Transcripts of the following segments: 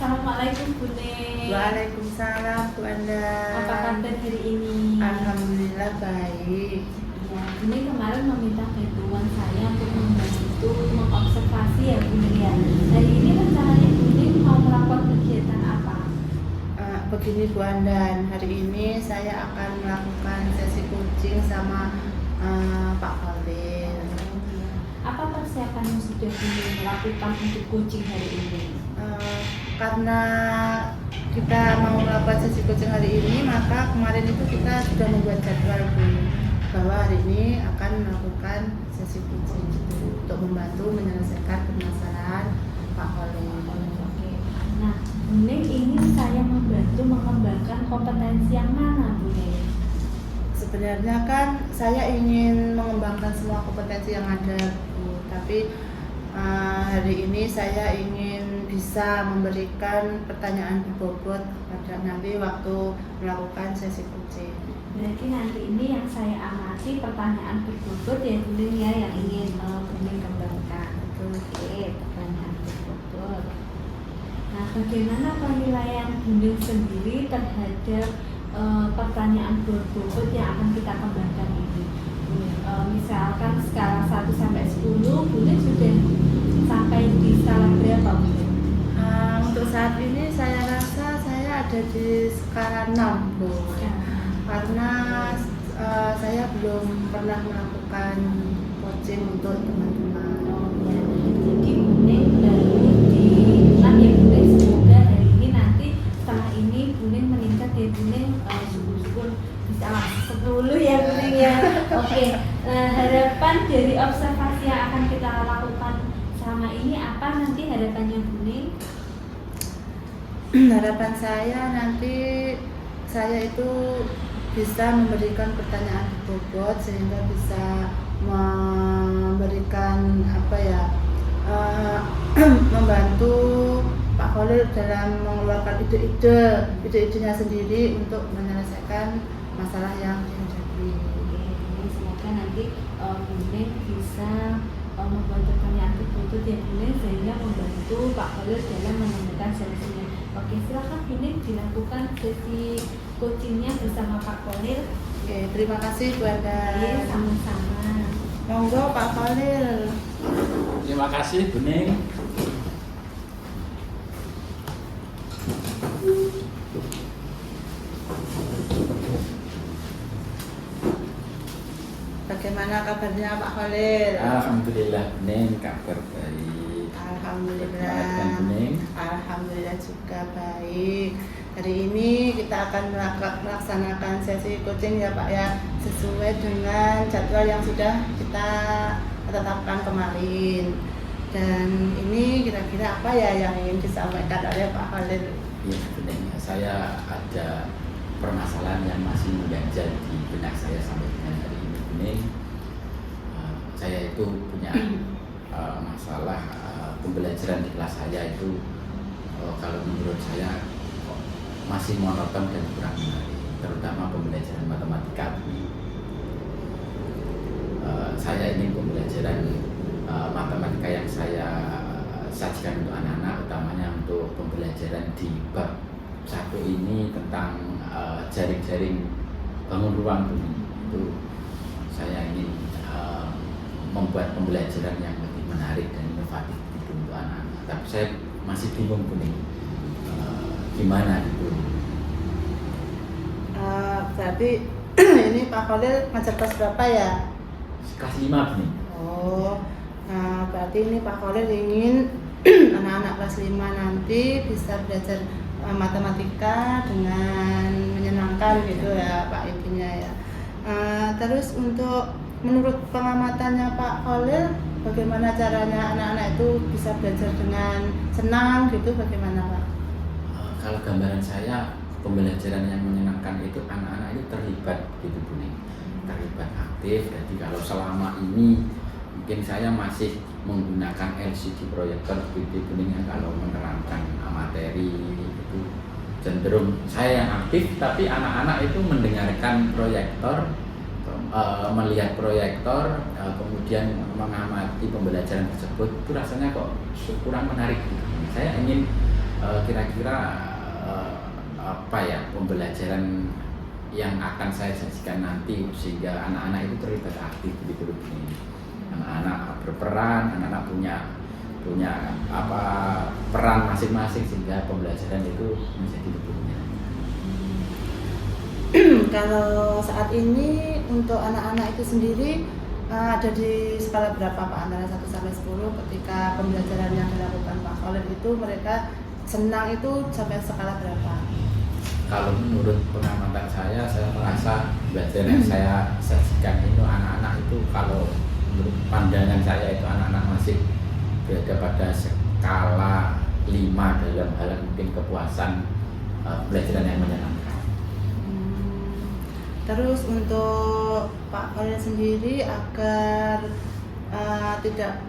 Assalamualaikum Bune. Waalaikumsalam Bu Anda. Apa kabar hari ini? Alhamdulillah baik. Ya, Bune kemarin meminta bantuan saya untuk membantu mengobservasi ya Bune ya. Hari ini rencananya Bune mau melakukan kegiatan apa? Begini Bu Andan, hari ini saya akan melakukan sesi coaching sama Pak Khalil. Apa persiapan yang sudah Bune lakukan untuk coaching hari ini? Karena kita mau melakukan sesi coaching hari ini, maka kemarin itu kita sudah membuat jadwal Bu, bahwa hari ini akan melakukan sesi coaching untuk membantu menyelesaikan permasalahan Pak Khalil. Oke. Nah, Bune ingin saya membantu mengembangkan kompetensi yang mana Bune? Sebenarnya kan saya ingin mengembangkan semua kompetensi yang ada Bu, tapi hari ini saya ingin bisa memberikan pertanyaan berbobot pada nanti waktu melakukan sesi coaching. Berarti nanti ini yang saya amati pertanyaan berbobot ya Bune ya yang ingin Bune kembangkan. Oke, pertanyaan berbobot. Nah, bagaimana penilaian Bune sendiri terhadap pertanyaan berbobot yang akan kita kembangkan ini? Misalkan skala 1 sampai 10, Bune sudah sampai di skala berapa Bune? Untuk saat ini saya rasa saya ada di skala 6 Bu, karena saya belum pernah melakukan coaching untuk teman-teman. Jadi Bune baru di 6 ya Bune. Semoga hari ini nanti setelah ini Bune meningkat ya Bune, syukur-syukur bisa 10 ya Bune ya. Oke, harapan dari observasi yang akan kita lakukan selama ini apa nanti harapannya Bune? Harapan saya nanti saya itu bisa memberikan pertanyaan berbobot sehingga bisa memberikan membantu Pak Khalil dalam mengeluarkan ide-idenya sendiri untuk menyelesaikan masalah yang dihadapi. Semoga nanti Bune bisa membuat pertanyaan berbobot ya Bune sehingga membantu Pak Khalil dalam menemukan solusinya. Oke, silakan Bune dilakukan sesi coachingnya bersama Pak Khalil. Oke, terima kasih Bu Anda. Iya, sama-sama. Monggo Pak Khalil. Terima kasih Bune. Bagaimana kabarnya Pak Khalil? Alhamdulillah Bune, kabar baik. Alhamdulillah. Bune. Alhamdulillah juga baik. Hari ini kita akan melaksanakan sesi coaching ya Pak ya, sesuai dengan jadwal yang sudah kita tetapkan kemarin. Dan ini kira-kira apa ya yang ingin disampaikan oleh Pak Khalil? Ya sebenarnya saya ada permasalahan yang masih mengganjal di benak saya sampai dengan hari ini Bune. Saya itu punya masalah pembelajaran di kelas saya itu kalau menurut saya masih monoton dan kurang menarik, terutama pembelajaran matematika. Saya ingin pembelajaran matematika yang saya sajikan untuk anak-anak, utamanya untuk pembelajaran di bab 1 ini tentang jaring-jaring bangun ruang itu saya ingin membuat pembelajaran yang lebih menarik dan inovatif gitu untuk anak-anak. Tapi saya masih bingung nih gimana gitu. Berarti ini Pak Khalil ngajar kelas berapa ya? Kelas 5 nih. Oh, nah berarti ini Pak Khalil ingin anak-anak kelas 5 nanti bisa belajar matematika dengan menyenangkan gitu ya Pak intinya ya. Terus untuk menurut pengamatannya Pak Khalil, bagaimana caranya anak-anak itu bisa belajar dengan senang gitu, bagaimana Pak? Kalau gambaran saya, pembelajaran yang menyenangkan itu anak-anak itu terlibat gitu Bune, terlibat aktif. Jadi kalau selama ini mungkin saya masih menggunakan LCD proyektor gitu Bune, kalau menerangkan materi itu cenderung saya yang aktif, tapi anak-anak itu mendengarkan proyektor, melihat proyektor, kemudian mengamati pembelajaran tersebut, itu rasanya kok kurang menarik gitu. Saya ingin kira-kira apa ya pembelajaran yang akan saya sajikan nanti sehingga anak-anak itu terlibat aktif begitu begini. Anak-anak berperan, anak-anak punya apa peran masing-masing sehingga pembelajaran itu menjadi lebih menyenangkan. Kalau saat ini untuk anak-anak itu sendiri ada di skala berapa Pak? Antara 1 sampai 10 ketika pembelajaran yang dilakukan Pak Khalil itu mereka senang itu sampai skala berapa? Kalau menurut pengamatan saya merasa pembelajaran yang saya sajikan itu anak-anak itu kalau menurut pandangan saya itu anak-anak masih berada pada skala 5 dalam hal mungkin kepuasan pembelajaran yang menyenangkan. Terus untuk Pak Khalil sendiri agar tidak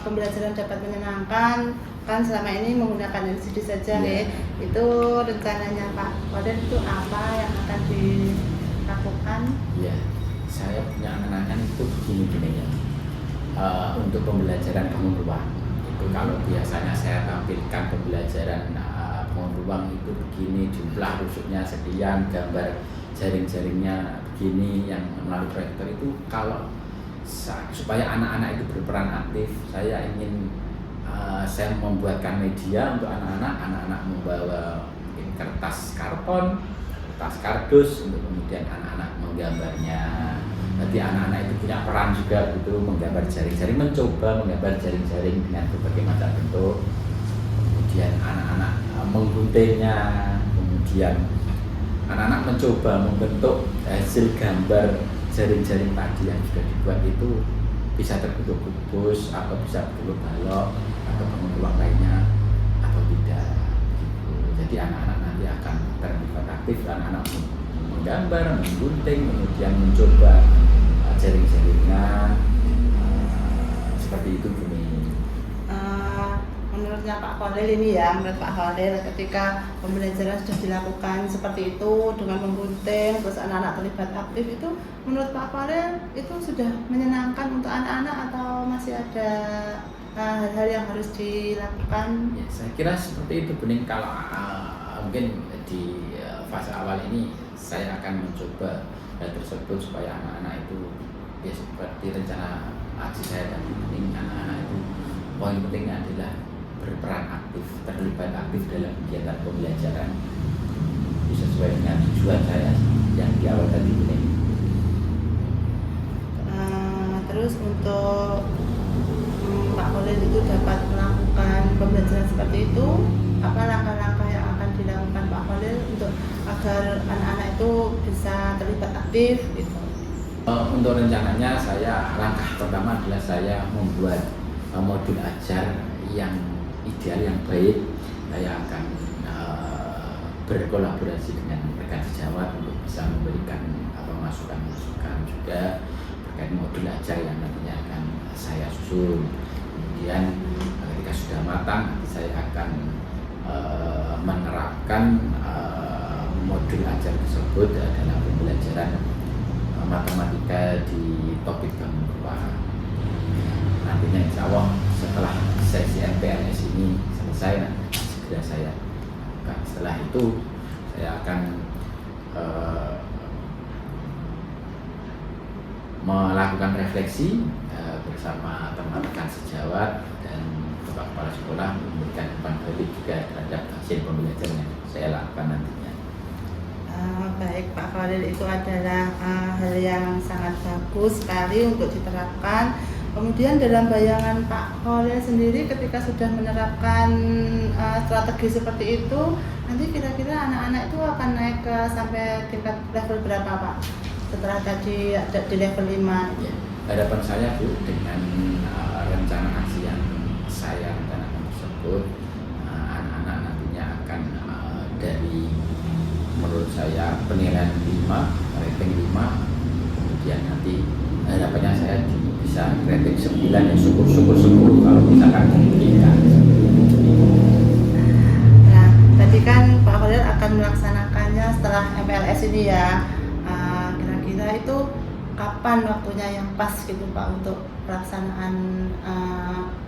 pembelajaran dapat menyenangkan, kan selama ini menggunakan LCD saja Yeah. itu rencananya Pak Khalil itu apa yang akan dilakukan? Ya, saya punya angan-angan itu begini ya. Untuk pembelajaran bangun ruang itu kalau biasanya saya tampilkan pembelajaran bangun ruang itu begini, jumlah rusuknya sekian, gambar jaring-jaringnya begini yang melalui proyektor itu kalau supaya anak-anak itu berperan aktif, saya ingin saya membuatkan media untuk anak-anak membawa kertas karton, kertas kardus untuk kemudian anak-anak menggambarnya. Nanti anak-anak itu punya peran juga gitu menggambar jaring-jaring, mencoba menggambar jaring-jaring dengan berbagai macam bentuk. Kemudian anak-anak mengguntingnya, kemudian anak-anak mencoba membentuk hasil gambar jaring-jaring tadi yang sudah dibuat itu bisa terbentuk kubus atau bisa bentuk balok atau bangun ruang lainnya atau tidak gitu. Jadi anak-anak nanti akan terlibat aktif, anak-anak menggambar, menggunting, kemudian mencoba jaring-jaringnya seperti itu gini. Menurutnya Pak Khalil ini ya, menurut Pak Khalil ketika pembelajaran sudah dilakukan seperti itu dengan menggunting terus anak-anak terlibat aktif itu menurut Pak Khalil itu sudah menyenangkan untuk anak-anak atau masih ada hal-hal yang harus dilakukan? Ya, saya kira seperti itu Bening. Kalau mungkin di fase awal ini saya akan mencoba hal tersebut supaya anak-anak itu ya seperti rencana aksi saya tadi Bening, anak-anak itu poin pentingnya adalah berperan aktif, terlibat aktif dalam kegiatan pembelajaran bisa sesuai dengan tujuan saya yang di awal tadi Bening. Terus untuk Pak Khalil itu dapat melakukan pembelajaran seperti itu, apa langkah-langkah yang akan dilakukan Pak Khalil untuk agar anak-anak itu bisa terlibat aktif gitu? Untuk rencananya saya langkah pertama adalah saya membuat modul ajar yang ideal, yang baik. Saya akan berkolaborasi dengan rekan sejawat untuk bisa memberikan masukan-masukan juga terkait modul ajar yang nantinya akan saya susun. Kemudian ketika sudah matang, nanti saya akan menerapkan modul ajar tersebut dalam pembelajaran matematika di topik bangun ruang. Nantinya insya Allah setelah sesi MPLS ini selesai, segera saya lakukan. Setelah itu saya akan melakukan refleksi bersama teman-teman sejawat dan kepala sekolah, memberikan umpan balik juga terhadap hasil pembelajaran yang saya lakukan nantinya. Baik Pak Khalil, itu adalah hal yang sangat bagus sekali untuk diterapkan. Kemudian dalam bayangan Pak Khalil sendiri ketika sudah menerapkan strategi seperti itu, nanti kira-kira anak-anak itu akan naik ke sampai tingkat level berapa Pak? Setelah tadi ada di level 5. Ya, harapan saya Bu, dengan rencana aksi yang saya rencanakan tersebut, anak-anak nantinya akan dari menurut saya penilaian 5, rating 5, kemudian nanti harapannya saya bisa rating 9 ya, syukur 10 kalau misalkan memungkinkan. Nah, tadi kan Pak Khalil akan melaksanakannya setelah MPLS ini ya. Kira-kira itu kapan waktunya yang pas gitu Pak untuk pelaksanaan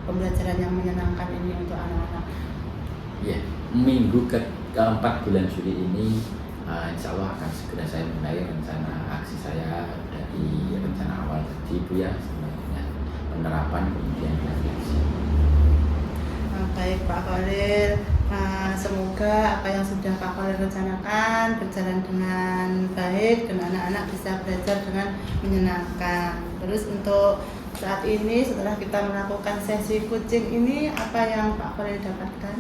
pembelajaran yang menyenangkan ini untuk anak-anak? Ya, minggu keempat bulan Juli ini insya Allah akan segera saya mulai rencana aksi saya dari rencana awal tadi Bu ya, sebenarnya penerapan kemudian refleksi. Baik Pak Khalil, semoga apa yang sudah Pak Khalil rencanakan berjalan dengan baik dan anak-anak bisa belajar dengan menyenangkan. Terus untuk saat ini setelah kita melakukan sesi coaching ini, apa yang Pak Khalil dapatkan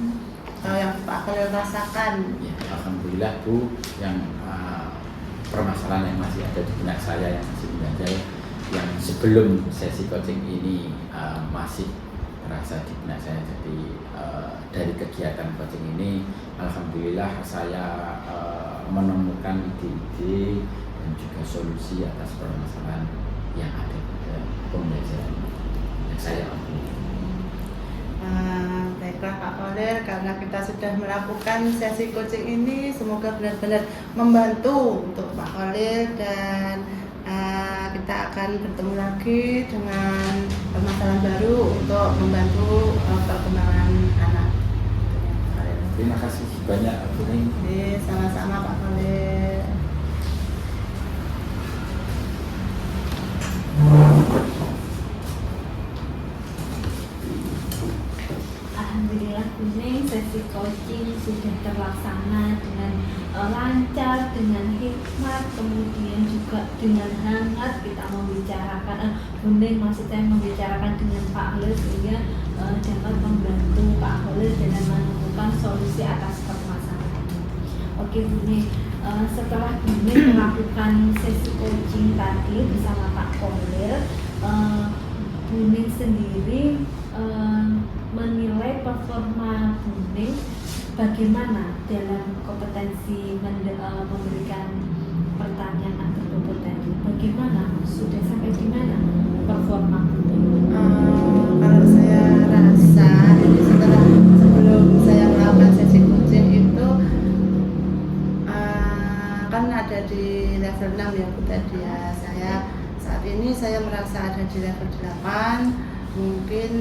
atau yang Pak Khalil rasakan? Ya, alhamdulillah Bu, yang permasalahan yang masih ada di benak saya yang masih menjadi yang sebelum sesi coaching ini masih terasa di benak saya. Jadi dari kegiatan coaching ini alhamdulillah saya menemukan ide-ide dan juga solusi atas permasalahan yang ada pada pembelajaran yang saya ambil. Baiklah Pak Khalil, karena kita sudah melakukan sesi coaching ini, semoga benar-benar membantu untuk Pak Khalil dan kita akan bertemu lagi dengan permasalahan baru untuk membantu perkembangan anak. Terima kasih banyak Bu Ning. Sama-sama Pak Khalil. Alhamdulillah Bu Ning, sesi coaching sudah terlaksana dengan lancar, dengan hikmat, kemudian juga dengan hangat kita membicarakan Bu Ning maksud saya membicarakan dengan Pak Khalil sehingga dapat membantu Pak Khalil dalam menemukan solusi atas permasalahan. Oke Bu Ning, setelah Bu Ning melakukan sesi coaching tadi bersama Pak Khalil, Bu Ning sendiri menilai performa Bu Ning bagaimana dalam kompetensi memberikan pertanyaan tertutup tadi. Bagaimana? Sudah sampai di mana performa Bu Ning? Kalau saya rasa, jadi sebelum saya melakukan sesi coaching itu kan ada di level 6 ya Bu tadi ya. Saat ini saya merasa ada di level 8. Mungkin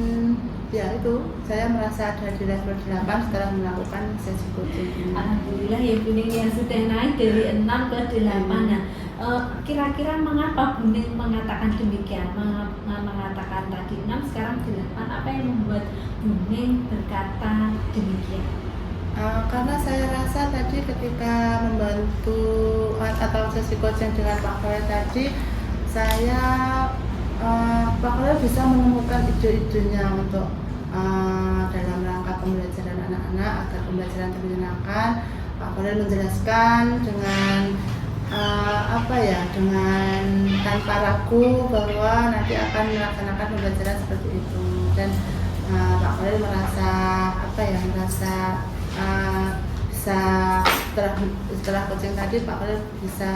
ya itu, saya merasa ada di level 8 setelah melakukan sesi coaching ini. Alhamdulillah ya Bu Ning yang sudah naik dari 6 ke 8. Nah, kira-kira mengapa Bu Ning mengatakan demikian? Mengatakan tadi 6 sekarang 8. Apa yang membuat Bu Ning berkata demikian? Karena saya rasa tadi ketika membantu atau sesi coaching dengan Pak Khalil tadi, saya Pak Khalil bisa menemukan ide-idenya untuk dalam rangka pembelajaran anak-anak agar pembelajaran menyenangkan. Pak Khalil menjelaskan dengan dengan tanpa ragu bahwa nanti akan melaksanakan pembelajaran seperti itu, dan Pak Khalil merasa bisa setelah coaching tadi Pak Khalil bisa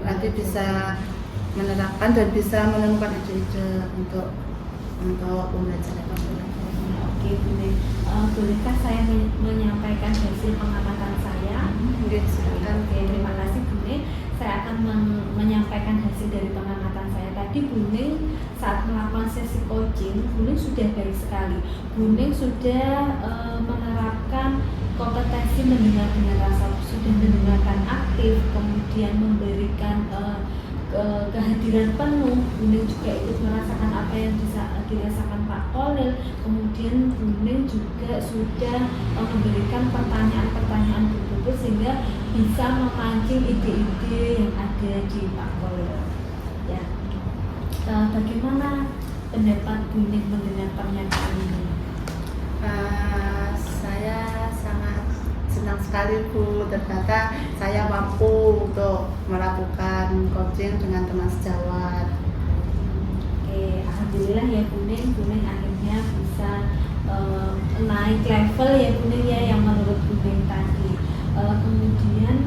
nanti bisa menerapkan dan bisa menemukan ide-ide untuk pembelajaran. Oke Bu Ning, bolehkah saya menyampaikan hasil pengamatan saya? Silakan. Oke, terima kasih Bu Ning. Saya akan menyampaikan hasil dari pengamatan saya tadi. Bu Ning saat melakukan sesi coaching, Bu Ning sudah baik sekali. Bu Ning sudah menerapkan kompetensi mendengar dengan rasa, sudah mendengarkan aktif, kemudian memberikan kehadiran penuh. Bu Ning juga ikut merasakan apa yang dirasakan Pak Khalil. Kemudian Bu Ning juga sudah memberikan pertanyaan-pertanyaan tertutup sehingga bisa memancing ide-ide yang ada di Pak Khalil. Ya, bagaimana pendapat Bu Ning mendengar pernyataan ini? Saya sangat senang sekali Bu, ternyata saya mampu untuk melakukan coaching dengan teman sejawat. Oke, alhamdulillah ya Bu Ning akhirnya bisa naik level ya Bu Ning ya, yang menurut Bu Ning tadi. Kemudian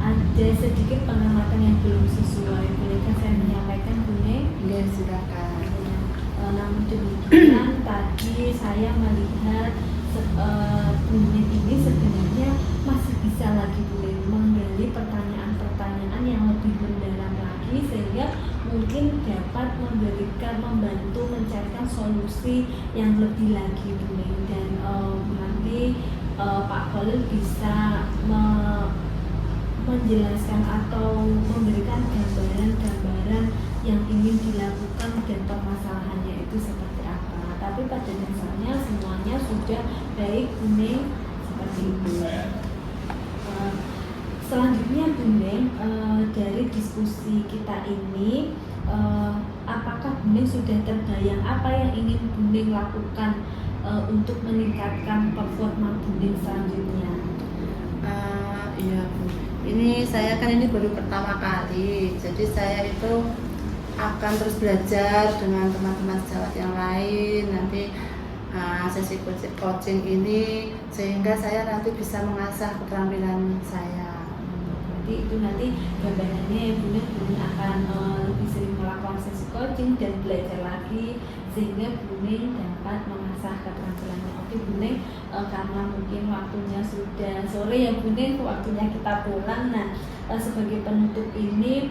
ada sedikit pengamatan yang belum sesuai. Bolehkah saya menyampaikan Bu Ning? Ya, silakan. Namun demikian tadi saya melihat Bu Ning ini sebenarnya masih bisa lagi Bu Ning menggali pertanyaan-pertanyaan yang lebih mendalam lagi sehingga mungkin dapat membantu mencarikan solusi solusi yang lebih lagi Buning, dan nanti Pak Khalil bisa menjelaskan atau memberikan gambaran-gambaran yang ingin dilakukan dan permasalahannya itu seperti apa. Tapi pada dasarnya semuanya sudah baik Buning, seperti itu. Selanjutnya Buning, dari diskusi kita ini, apakah Buning sudah terbayang apa yang ingin Buning lakukan untuk meningkatkan performa Buning selanjutnya? Iya Bu, ini saya kan ini baru pertama kali, jadi saya itu akan terus belajar dengan teman-teman sejawat yang lain. Nanti sesi coaching ini sehingga saya nanti bisa mengasah keterampilan saya. Jadi itu nanti gambarannya Buning akan lebih sering melakukan sesi coaching dan belajar lagi sehingga Buning dapat mengasah keterampilannya. Oke Buning, karena mungkin waktunya sudah sore ya Buning, waktunya kita pulang. Nah, sebagai penutup ini,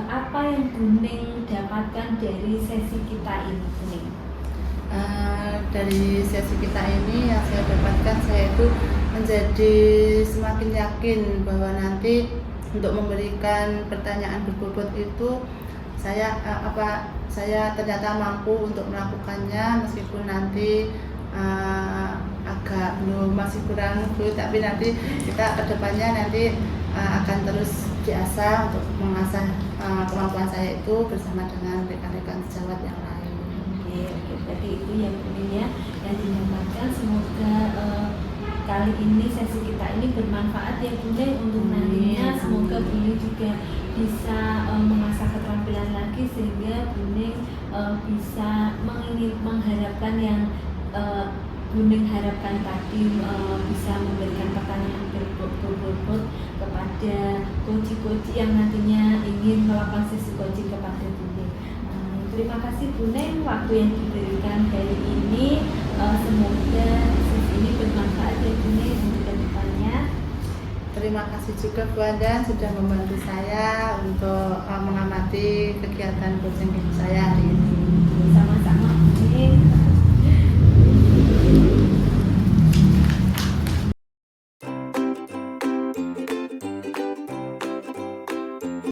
apa yang Buning dapatkan dari sesi kita ini Buning? Dari sesi kita ini yang saya dapatkan, saya itu menjadi semakin yakin bahwa nanti untuk memberikan pertanyaan berbobot itu saya ternyata mampu untuk melakukannya, meskipun nanti agak masih kurang fluid, tapi nanti kita kedepannya nanti akan terus diasah untuk mengasah kemampuan saya itu bersama dengan rekan-rekan sejawat yang lain. Oke, jadi itu yang Buning yang didapatkan. Semoga kali ini sesi kita ini bermanfaat ya Buning untuk nantinya. Semoga Buning juga bisa mengasah keterampilan lagi sehingga Buning bisa mengharapkan yang Buning harapkan tadi, bisa memberikan pertanyaan berbobot kepada coach yang nantinya ingin melakukan sesi coaching kepada Buning. Terima kasih Buning waktu yang diberikan hari ini. Semoga sesi ini bermanfaat ya Buning untuk kedepannya. Terima kasih juga Bu Andan sudah membantu saya untuk mengamati kegiatan coaching saya hari ini. Sama-sama Buning.